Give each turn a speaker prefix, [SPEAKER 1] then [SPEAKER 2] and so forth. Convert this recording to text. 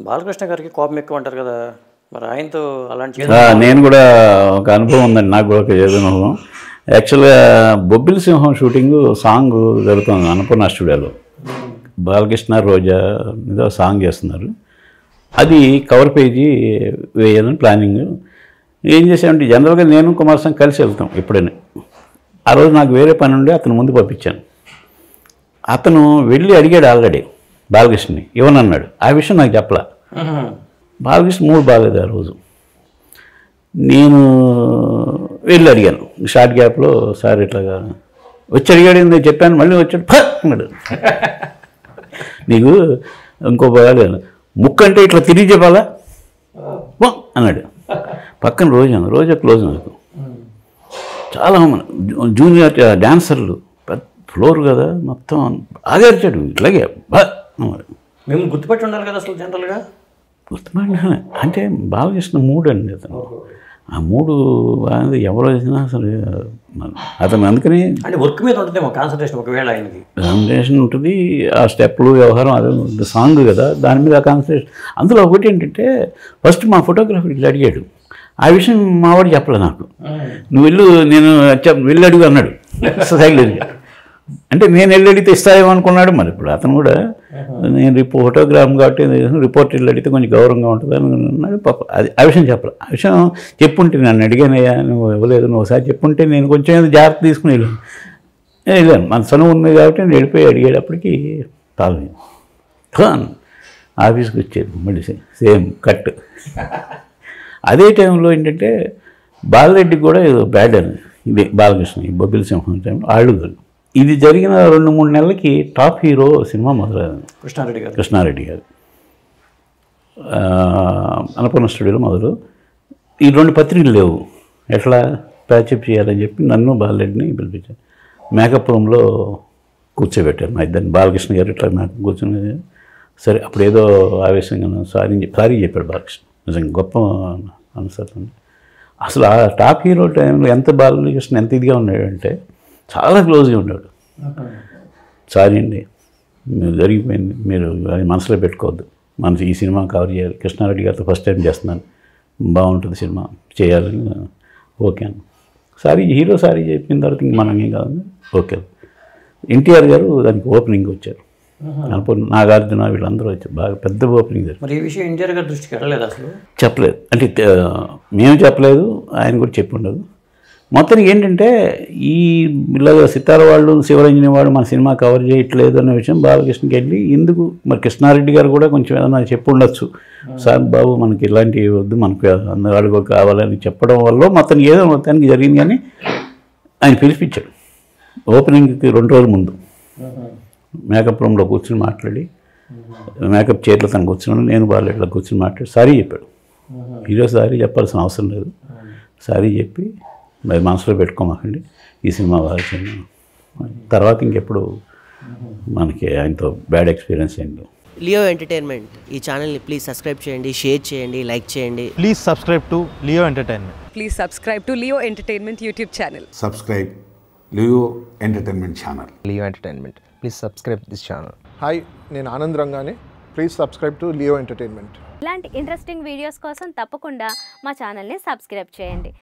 [SPEAKER 1] బాలకృష్ణ గారికి కోపం ఎక్కువ అంటారు కదా, మరి ఆయనతో అలాంటి
[SPEAKER 2] నేను కూడా ఒక అనుభవం ఉందండి, నాకు కూడా ఒక ఏదో అనుభవం. యాక్చువల్గా బొబ్బిలి సింహం షూటింగ్ సాంగ్ జరుగుతుంది అన్నపూర్ణ స్టూడియోలో. బాలకృష్ణ రోజా మీద సాంగ్ చేస్తున్నారు. అది కవర్ పేజీ వేయాలని ప్లానింగ్. ఏం చేసామంటే జనరల్గా నేను కుమారస్వామి కలిసి వెళ్తాం ఎప్పుడైనా. ఆ రోజు నాకు వేరే పని ఉండి అతను ముందు పంపించాను. అతను వెళ్ళి అడిగాడు ఆల్రెడీ బాలకృష్ణని ఇవ్వనన్నాడు. ఆ విషయం నాకు చెప్పలా. బాలకృష్ణ మూడు బాగాలేదు ఆ రోజు. నేను వెళ్ళి అడిగాను షార్ట్ గ్యాప్లో, సార్ ఇట్లాగా వచ్చి అడిగాడు, నేను చెప్పాను. మళ్ళీ వచ్చాడు అన్నాడు, నీకు ఇంకో బాగాలేదు, ముక్కు అంటే ఇట్లా తిరిగి చెప్పాలా అన్నాడు. పక్కన రోజా క్లోజ్ నాకు. చాలా జూనియర్ డాన్సర్లు, పెద్ద ఫ్లోర్ కదా మొత్తం, ఆగర్చాడు ఇట్లాగే అన్నాడు.
[SPEAKER 1] మేము గుర్తుపెట్టి ఉండాలి కదా అసలు జనరల్గా.
[SPEAKER 2] గుర్తుపట్టిన అంటే బాలకృష్ణ మూడు అండి అతను. ఆ మూడు బాగా ఎవరు వచ్చినా అసలు అతను అందుకని
[SPEAKER 1] అంటే వర్క్ మీద ఉంటుందేమో కాన్సన్ట్రేషన్, ఒకవేళ ఆయనకి
[SPEAKER 2] కాన్సన్ట్రేషన్ ఉంటుంది. ఆ స్టెప్లు వ్యవహారం అదే సాంగ్ కదా, దాని మీద కాన్సన్ట్రేషన్. అందులో ఒకటి ఏంటంటే ఫస్ట్ మా ఫోటోగ్రాఫర్కి అడిగాడు. ఆ విషయం మావాడు చెప్పలే నాకు. నువ్వు నేను వెళ్ళి అడుగు అన్నాడు సైకిల్ అడిగాడు. అంటే నేను వెళ్ళి అడిగితే ఇస్తాయేమో అనుకున్నాడు. మరి ఇప్పుడు అతను కూడా నేను ఫోటోగ్రాఫ్ కాబట్టి రిపోర్ట్ వెళ్ళి అడిగితే కొంచెం గౌరవంగా ఉంటుంది అని అన్నాడు. పాప అది ఆ విషయం చెప్పలే. ఆ విషయం చెప్పుంటే నన్ను అడిగానయ్యా, నువ్వు ఇవ్వలేదు, నువ్వు ఒకసారి చెప్పుంటే నేను కొంచెం ఏదో జాగ్రత్త తీసుకుని వెళ్ళాను. మన సనువు ఉంది కాబట్టి నేను వెళ్ళిపోయి అడిగేటప్పటికి తాను ఆఫీస్కి వచ్చేది మళ్ళీ సేమ్ కట్. అదే టైంలో ఏంటంటే బాలరెడ్డికి కూడా ఏదో బ్యాడ్ అని ఇదే బాలకృష్ణ ఈ బొబ్బిలి సింహం టైంలో ఆళ్ళు. ఇది జరిగిన 2-3 నెలలకి టాప్ హీరో సినిమా మొదలైంది. కృష్ణారెడ్డి గారు అన్నపూర్ణ స్టూడియోలో మొదలు. ఈ 2 పత్రికలు లేవు, ఎట్లా ప్యాచప్ చేయాలని చెప్పి నన్ను బాలరెడ్డిని పిలిపించాను. మేకప్ రూమ్లో కూర్చోబెట్టారు మా ఇద్దరిని. బాలకృష్ణ గారు ఇట్లా మేకప్ కూర్చొని సరే అప్పుడు ఏదో ఆవేశంగా సారీ చెప్పాడు బాలకృష్ణ. నిజంగా గొప్ప అనుసరి. అసలు ఆ టాప్ హీరో టైంలో ఎంత బాలకృష్ణ ఎంత ఇదిగా ఉన్నాడంటే చాలా క్లోజ్గా ఉన్నాడు. సారీ అండి, మీరు జరిగిపోయింది, మీరు అది మనసులో పెట్టుకోవద్దు, మనసు ఈ సినిమా కవర్ చేయాలి, కృష్ణారెడ్డి గారితో ఫస్ట్ టైం చేస్తున్నాను, బాగుంటుంది సినిమా చేయాలని. ఓకే అన్న సారీ, హీరో సారీ చెప్పిన తర్వాత ఇంక మనం ఏం కాదు. ఓకే. ఎన్టీఆర్ గారు దానికి ఓపెనింగ్ వచ్చారు. నాగార్జున వీళ్ళందరూ వచ్చారు, బాగా పెద్ద ఓపెనింగ్ జరిగింది.
[SPEAKER 1] మరి ఈ విషయం ఎన్టీఆర్ గారి దృష్టికి వెళ్ళలేదు అసలు?
[SPEAKER 2] చెప్పలేదు. అంటే మేము చెప్పలేదు, ఆయన కూడా చెప్పి ఉండదు. మొత్తానికి ఏంటంటే ఈ ఇలాగ సితార వాళ్ళు శివరంజని వాళ్ళు మన సినిమా కవర్ చేయట్లేదు అనే విషయం బాలకృష్ణకి వెళ్ళి ఎందుకు మరి కృష్ణారెడ్డి గారు కూడా కొంచెం ఏదైనా చెప్పి ఉండొచ్చు, సార్ బాబు మనకి ఇలాంటివి వద్దు, మనకు అందరూ కావాలని చెప్పడం వల్ల మొత్తానికి ఏదో మొత్తానికి జరిగింది. కానీ ఆయన పిలిపించాడు ఓపెనింగ్కి 2 రోజుల ముందు. మేకప్ రూమ్లో కూర్చొని మాట్లాడి, మేకప్ చైర్లో తను కూర్చున్నాడు, నేను బాలరెడ్డిలో కూర్చొని మాట్లాడి సారీ చెప్పాడు. ఈరోజు సారీ చెప్పాల్సిన అవసరం లేదు, సారీ చెప్పి మరి మనసులో పెట్టుకోమాకండి, ఈ సినిమా బాగా సినిమా. తర్వాత ఇంకెప్పుడు మనకి ఆయనతో బ్యాడ్ ఎక్స్పీరియన్స్ ఏంటి.
[SPEAKER 3] లియో ఎంటర్టైన్మెంట్ ఈ ఛానల్ని ప్లీజ్ సబ్స్క్రైబ్ చేయండి, షేర్ చేయండి, లైక్ చేయండి.
[SPEAKER 4] Please subscribe to Leo entertainment.
[SPEAKER 5] Please subscribe to Leo Entertainment YouTube channel.
[SPEAKER 6] Subscribe Leo Entertainment channel.
[SPEAKER 7] Leo Entertainment. Please subscribe this channel.
[SPEAKER 8] Hi, నేను Anand Rangane. Please subscribe to Leo entertainment.
[SPEAKER 9] ఇలాంటి interesting videos కోసం తప్పకుండా మా ఛానల్ని subscribe చేయండి.